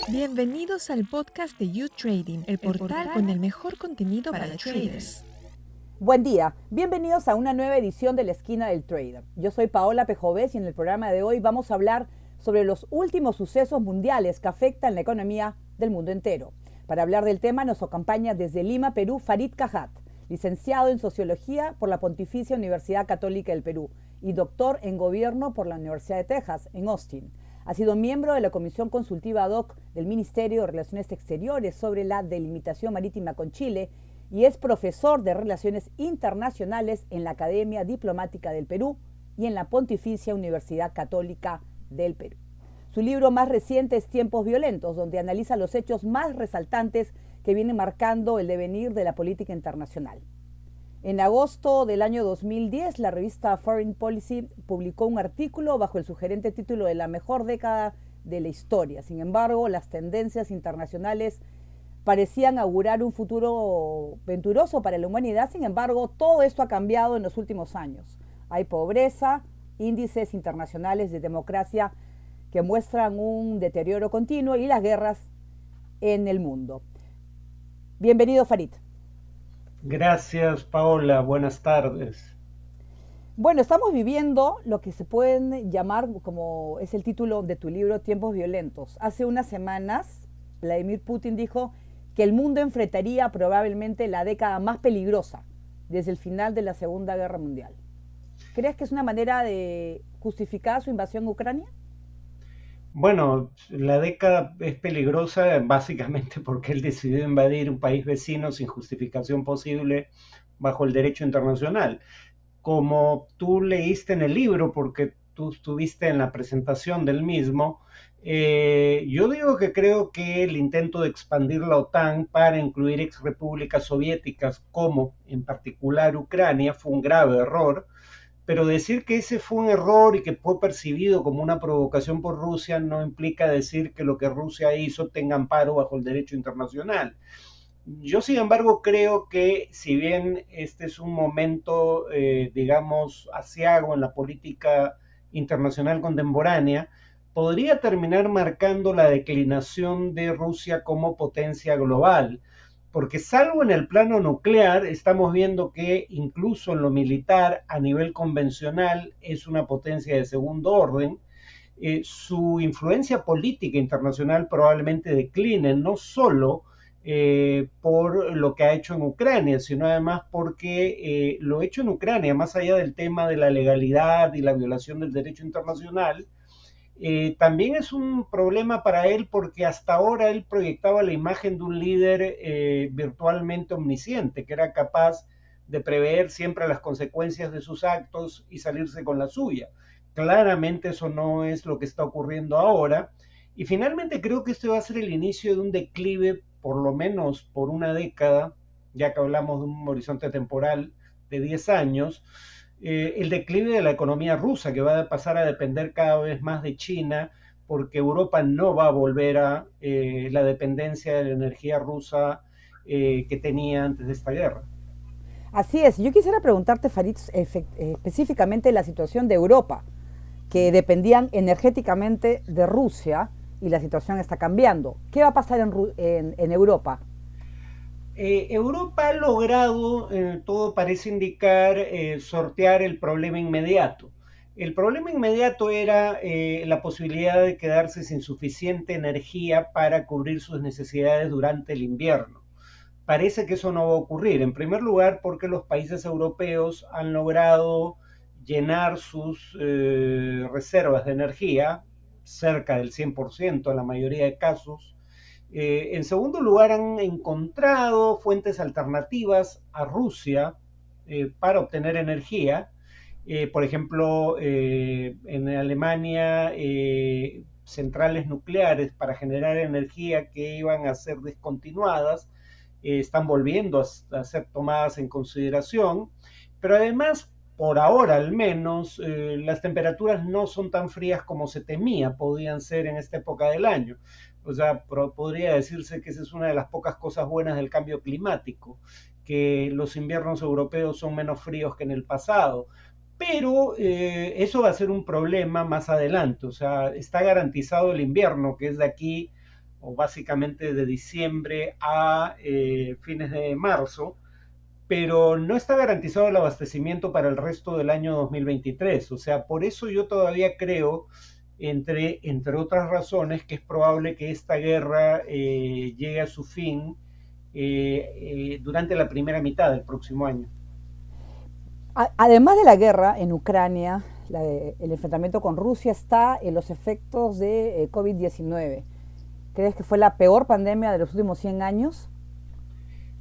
Bienvenidos al podcast de You Trading, el portal con el mejor contenido para traders. Buen día, bienvenidos a una nueva edición de La Esquina del Trader. Yo soy Paola Pejovés y en el programa de hoy vamos a hablar sobre los últimos sucesos mundiales que afectan la economía del mundo entero. Para hablar del tema nos acompaña desde Lima, Perú, Farid Cajat, licenciado en Sociología por la Pontificia Universidad Católica del Perú y doctor en Gobierno por la Universidad de Texas, en Austin. Ha sido miembro de la Comisión Consultiva ad hoc del Ministerio de Relaciones Exteriores sobre la delimitación marítima con Chile y es profesor de Relaciones Internacionales en la Academia Diplomática del Perú y en la Pontificia Universidad Católica del Perú. Su libro más reciente es Tiempos Violentos, donde analiza los hechos más resaltantes que vienen marcando el devenir de la política internacional. En agosto del año 2010, la revista Foreign Policy publicó un artículo bajo el sugerente título de la mejor década de la historia. Sin embargo, las tendencias internacionales parecían augurar un futuro venturoso para la humanidad. Sin embargo, todo esto ha cambiado en los últimos años. Hay pobreza, índices internacionales de democracia que muestran un deterioro continuo y las guerras en el mundo. Bienvenido, Farid. Gracias, Paola. Buenas tardes. Bueno, estamos viviendo lo que se pueden llamar, como es el título de tu libro, Tiempos Violentos. Hace unas semanas, Vladimir Putin dijo que el mundo enfrentaría probablemente la década más peligrosa desde el final de la Segunda Guerra Mundial. ¿Crees que es una manera de justificar su invasión a Ucrania? Bueno, la década es peligrosa básicamente porque él decidió invadir un país vecino sin justificación posible bajo el derecho internacional. Como tú leíste en el libro, porque tú estuviste en la presentación del mismo, yo digo que creo que el intento de expandir la OTAN para incluir exrepúblicas soviéticas, como en particular Ucrania, fue un grave error. Pero decir que ese fue un error y que fue percibido como una provocación por Rusia no implica decir que lo que Rusia hizo tenga amparo bajo el derecho internacional. Yo, sin embargo, creo que si bien este es un momento, digamos, aciago en la política internacional contemporánea, podría terminar marcando la declinación de Rusia como potencia global, porque salvo en el plano nuclear, estamos viendo que incluso en lo militar, a nivel convencional, es una potencia de segundo orden. Su influencia política internacional probablemente decline, no solo por lo que ha hecho en Ucrania, sino además porque lo hecho en Ucrania, más allá del tema de la legalidad y la violación del derecho internacional, también es un problema para él porque hasta ahora él proyectaba la imagen de un líder virtualmente omnisciente, que era capaz de prever siempre las consecuencias de sus actos y salirse con la suya. Claramente eso no es lo que está ocurriendo ahora. Y finalmente creo que este va a ser el inicio de un declive, por lo menos por una década, ya que hablamos de un horizonte temporal de 10 años, el declive de la economía rusa, que va a pasar a depender cada vez más de China, porque Europa no va a volver a la dependencia de la energía rusa que tenía antes de esta guerra. Así es. Yo quisiera preguntarte, Farid, específicamente la situación de Europa, que dependían energéticamente de Rusia y la situación está cambiando. ¿Qué va a pasar en Europa? Europa ha logrado, todo parece indicar, sortear el problema inmediato. El problema inmediato era la posibilidad de quedarse sin suficiente energía para cubrir sus necesidades durante el invierno. Parece que eso no va a ocurrir, en primer lugar porque los países europeos han logrado llenar sus reservas de energía, cerca del 100% en la mayoría de casos. En segundo lugar, han encontrado fuentes alternativas a Rusia para obtener energía. Por ejemplo, en Alemania, centrales nucleares para generar energía que iban a ser descontinuadas están volviendo a ser tomadas en consideración. Pero además, por ahora al menos, las temperaturas no son tan frías como se temía podían ser en esta época del año. O sea, podría decirse que esa es una de las pocas cosas buenas del cambio climático, que los inviernos europeos son menos fríos que en el pasado. pero eso va a ser un problema más adelante. O sea, está garantizado el invierno, que es de aquí, o básicamente de diciembre a fines de marzo, pero no está garantizado el abastecimiento para el resto del año 2023. O sea, por eso yo todavía creo, entre otras razones, que es probable que esta guerra llegue a su fin durante la primera mitad del próximo año. Además de la guerra en Ucrania, el enfrentamiento con Rusia, está en los efectos de COVID-19. ¿Crees que fue la peor pandemia de los últimos 100 años?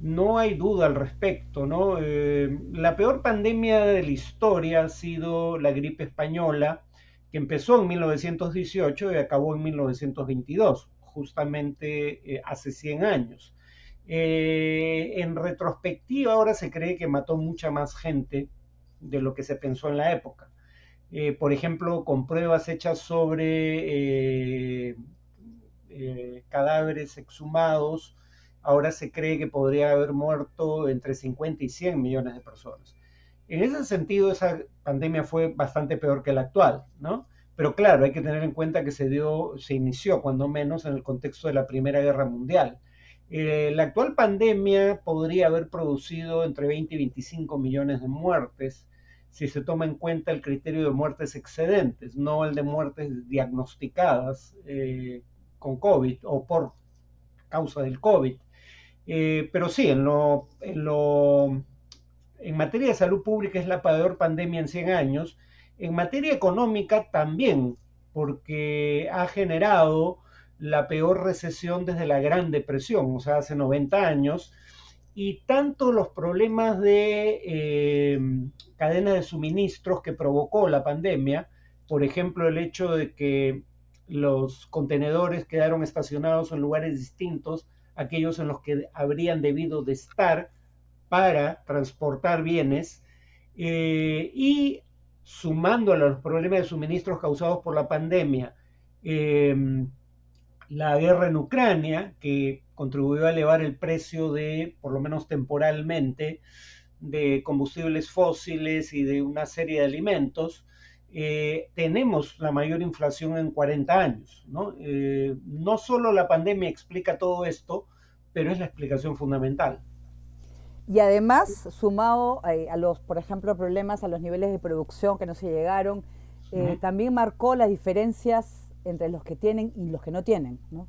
No hay duda al respecto, ¿no? La peor pandemia de la historia ha sido la gripe española, que empezó en 1918 y acabó en 1922, justamente hace 100 años. En retrospectiva, ahora se cree que mató mucha más gente de lo que se pensó en la época. Por ejemplo, con pruebas hechas sobre cadáveres exhumados, ahora se cree que podría haber muerto entre 50 y 100 millones de personas. En ese sentido, esa pandemia fue bastante peor que la actual, ¿no? Pero claro, hay que tener en cuenta que se inició cuando menos en el contexto de la Primera Guerra Mundial. La actual pandemia podría haber producido entre 20 y 25 millones de muertes si se toma en cuenta el criterio de muertes excedentes, no el de muertes diagnosticadas con COVID o por causa del COVID. Pero sí, en materia de salud pública es la peor pandemia en 100 años. En materia económica también, porque ha generado la peor recesión desde la Gran Depresión, o sea, hace 90 años, y tanto los problemas de cadena de suministros que provocó la pandemia, por ejemplo, el hecho de que los contenedores quedaron estacionados en lugares distintos a aquellos en los que habrían debido de estar para transportar bienes, y sumando a los problemas de suministros causados por la pandemia, la guerra en Ucrania, que contribuyó a elevar el precio de, por lo menos temporalmente, de combustibles fósiles y de una serie de alimentos, tenemos la mayor inflación en 40 años, ¿no? No solo la pandemia explica todo esto, pero es la explicación fundamental. Y además, sumado a los, por ejemplo, problemas a los niveles de producción que no se llegaron, Uh -huh. también marcó las diferencias entre los que tienen y los que no tienen, ¿no?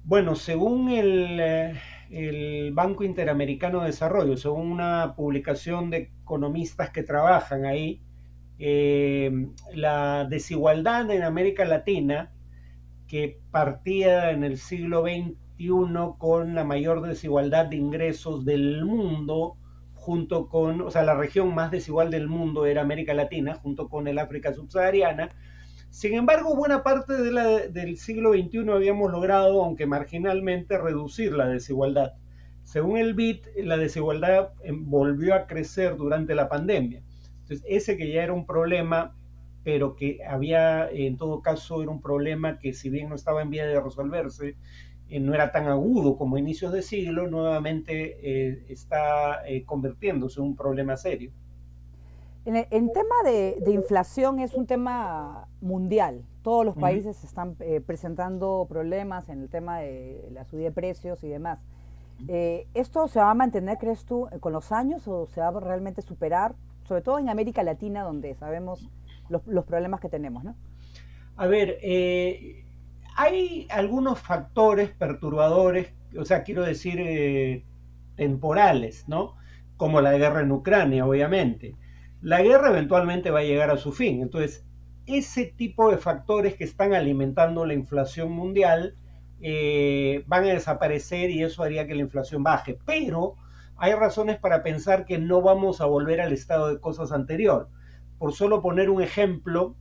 Bueno, según el Banco Interamericano de Desarrollo, según una publicación de economistas que trabajan ahí, la desigualdad en América Latina, que partía en el siglo XXI con la mayor desigualdad de ingresos del mundo, junto con, o sea, la región más desigual del mundo era América Latina, junto con el África subsahariana. Sin embargo, buena parte del siglo XXI habíamos logrado, aunque marginalmente, reducir la desigualdad. Según el BID, la desigualdad volvió a crecer durante la pandemia. Entonces, ese que ya era un problema, pero que había, en todo caso, era un problema que si bien no estaba en vía de resolverse, no era tan agudo como a inicios de siglo, nuevamente está convirtiéndose en un problema serio. En tema de inflación es un tema mundial. Todos los países están presentando problemas en el tema de la subida de precios y demás. ¿Esto se va a mantener, crees tú, con los años o se va a realmente superar? Sobre todo en América Latina, donde sabemos los problemas que tenemos, ¿no? A ver, hay algunos factores perturbadores, o sea, quiero decir, temporales, ¿no? Como la guerra en Ucrania, obviamente. La guerra eventualmente va a llegar a su fin. Entonces, ese tipo de factores que están alimentando la inflación mundial van a desaparecer y eso haría que la inflación baje. Pero hay razones para pensar que no vamos a volver al estado de cosas anterior. Por solo poner un ejemplo,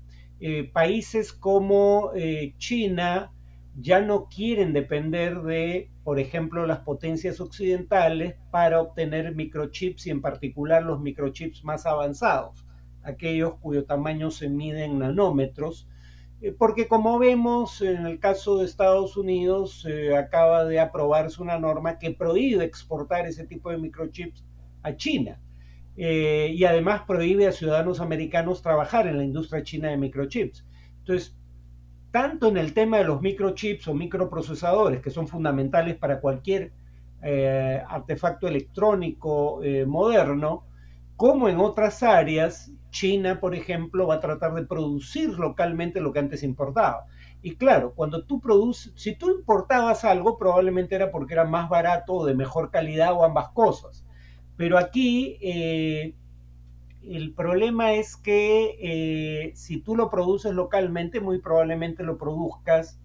países como China ya no quieren depender de, por ejemplo, las potencias occidentales para obtener microchips y en particular los microchips más avanzados, aquellos cuyo tamaño se mide en nanómetros, porque como vemos en el caso de Estados Unidos, acaba de aprobarse una norma que prohíbe exportar ese tipo de microchips a China. y además prohíbe a ciudadanos americanos trabajar en la industria china de microchips. Entonces, tanto en el tema de los microchips o microprocesadores, que son fundamentales para cualquier artefacto electrónico moderno, como en otras áreas, China, por ejemplo, va a tratar de producir localmente lo que antes importaba. Y claro, cuando tú produces, si tú importabas algo, probablemente era porque era más barato o de mejor calidad o ambas cosas. Pero aquí el problema es que si tú lo produces localmente, muy probablemente lo produzcas,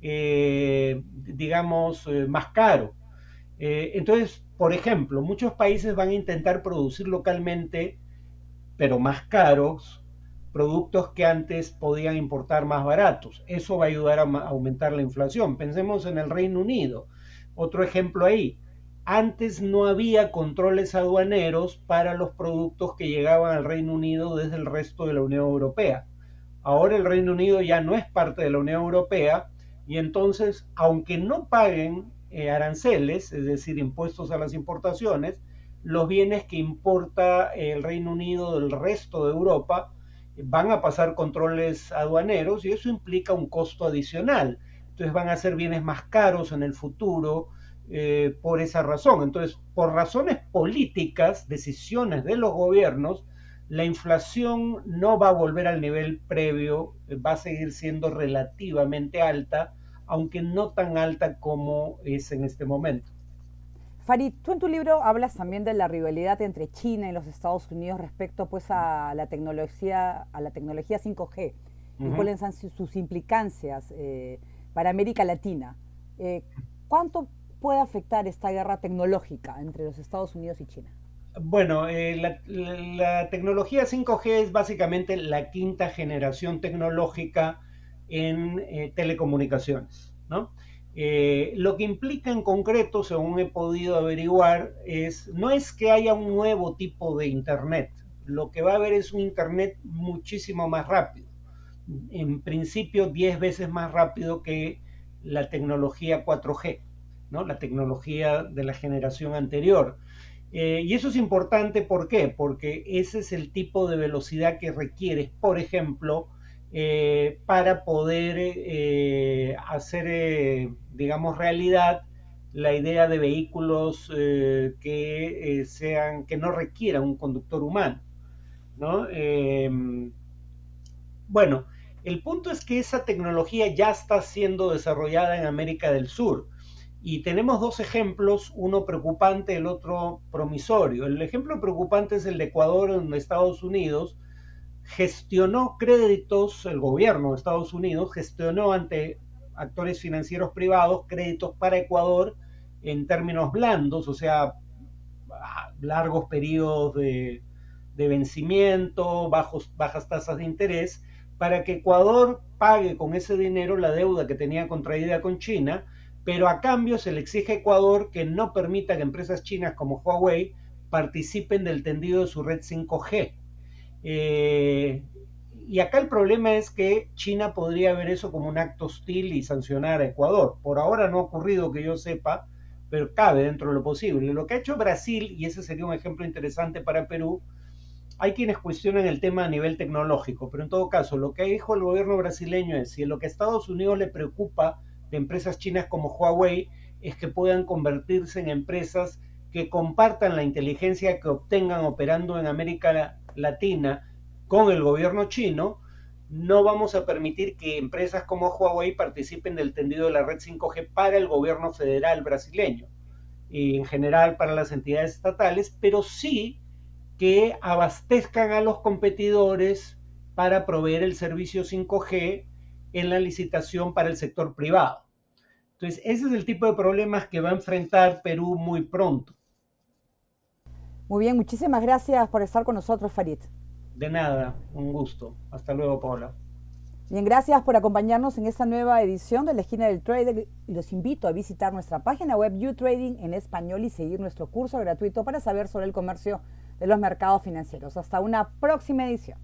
digamos, más caro. Entonces, por ejemplo, muchos países van a intentar producir localmente, pero más caros, productos que antes podían importar más baratos. Eso va a ayudar a aumentar la inflación. Pensemos en el Reino Unido. Otro ejemplo ahí. Antes no había controles aduaneros para los productos que llegaban al Reino Unido desde el resto de la Unión Europea. Ahora el Reino Unido ya no es parte de la Unión Europea y entonces, aunque no paguen aranceles, es decir, impuestos a las importaciones, los bienes que importa el Reino Unido del resto de Europa van a pasar controles aduaneros y eso implica un costo adicional. Entonces van a ser bienes más caros en el futuro por esa razón. Entonces, por razones políticas, decisiones de los gobiernos, la inflación no va a volver al nivel previo, va a seguir siendo relativamente alta, aunque no tan alta como es en este momento. Farid, tú en tu libro hablas también de la rivalidad entre China y los Estados Unidos respecto pues a la tecnología 5G y cuáles son sus implicancias para América Latina. ¿Cuánto puede afectar esta guerra tecnológica entre los Estados Unidos y China? Bueno, la tecnología 5G es básicamente la quinta generación tecnológica en telecomunicaciones, ¿no? Lo que implica en concreto, según he podido averiguar, no es que haya un nuevo tipo de Internet. Lo que va a haber es un Internet muchísimo más rápido. En principio, 10 veces más rápido que la tecnología 4G, ¿no? La tecnología de la generación anterior. Y eso es importante, ¿por qué? Porque ese es el tipo de velocidad que requieres, por ejemplo, para poder hacer, digamos, realidad la idea de vehículos que no requieran un conductor humano, ¿no? Bueno, el punto es que esa tecnología ya está siendo desarrollada en América del Sur. Y tenemos dos ejemplos, uno preocupante, el otro promisorio. El ejemplo preocupante es el de Ecuador, donde Estados Unidos gestionó créditos, el gobierno de Estados Unidos gestionó ante actores financieros privados créditos para Ecuador en términos blandos, o sea, largos periodos de vencimiento, bajas tasas de interés, para que Ecuador pague con ese dinero la deuda que tenía contraída con China, pero a cambio se le exige a Ecuador que no permita que empresas chinas como Huawei participen del tendido de su red 5G. Y acá el problema es que China podría ver eso como un acto hostil y sancionar a Ecuador. Por ahora no ha ocurrido que yo sepa, pero cabe dentro de lo posible. Lo que ha hecho Brasil, y ese sería un ejemplo interesante para Perú, hay quienes cuestionan el tema a nivel tecnológico, pero en todo caso, lo que dijo el gobierno brasileño es, si lo que a Estados Unidos le preocupa de empresas chinas como Huawei es que puedan convertirse en empresas que compartan la inteligencia que obtengan operando en América Latina con el gobierno chino, no vamos a permitir que empresas como Huawei participen del tendido de la red 5G para el gobierno federal brasileño y en general para las entidades estatales, pero sí que abastezcan a los competidores para proveer el servicio 5G en la licitación para el sector privado. Entonces, ese es el tipo de problemas que va a enfrentar Perú muy pronto. Muy bien, muchísimas gracias por estar con nosotros, Farid. De nada, un gusto. Hasta luego, Paola. Bien, gracias por acompañarnos en esta nueva edición de la Esquina del Trader. Los invito a visitar nuestra página web YouTrading en español y seguir nuestro curso gratuito para saber sobre el comercio de los mercados financieros. Hasta una próxima edición.